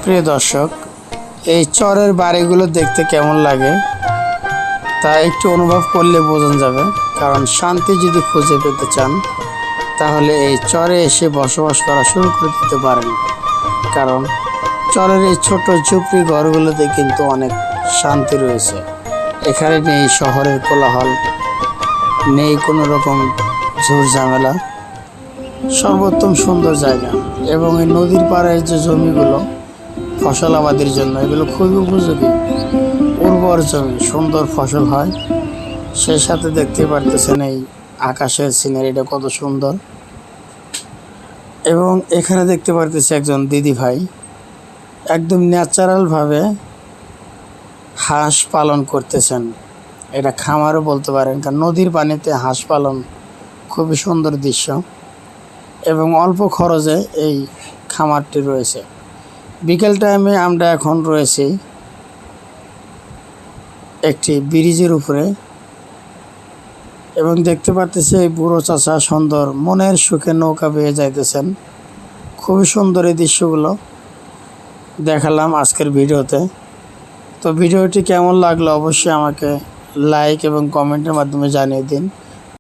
প্রিয় দর্শক, এই চরের বাড়িগুলো দেখতে কেমন লাগে তা একটু অনুভব করলে বোঝা যাবে। কারণ শান্তি যদি খুঁজে পেতে চান তাহলে এই চরে এসে বসবাস করা শুরু করে দিতে পারেন। কারণ চরের এই ছোট ঝুপড়ি ঘরগুলোতে কিন্তু অনেক শান্তি রয়েছে। এখানে নেই শহরের কোলাহল, নেই কোনো রকম ঝুট ঝামেলা। সর্বোত্তম সুন্দর জায়গা এবং এই নদীর পাড়ের যে জমিগুলো ফসল আবাদের জন্য, এগুলো খুবই উপযোগী, উর্বর জমি, সুন্দর ফসল হয়। সেই সাথে দেখতে পারতেছেন এই আকাশের সিনারিটা কত সুন্দর। এবং এখানে দেখতে পারতেছি একজন দিদি ভাই একদম ন্যাচারালভাবে হাঁস পালন করতেছেন। এটা খামারও বলতে পারেন, কারণ নদীর পানিতে হাঁস পালন খুবই সুন্দর দৃশ্য এবং অল্প খরচে এই খামারটি রয়েছে। বিকেল টাইমে আমরা এখন রয়েছি একটি ব্রিজের উপরে এবং দেখতে পারতেছি এই বুড়ো চাচা সুন্দর মনের সুখে নৌকা বেয়ে যাইতেছেন। খুবই সুন্দর এই দৃশ্যগুলো দেখালাম আজকের ভিডিওতে। তো ভিডিওটি কেমন লাগলো অবশ্যই আমাকে লাইক এবং কমেন্টের মাধ্যমে জানিয়ে দিন।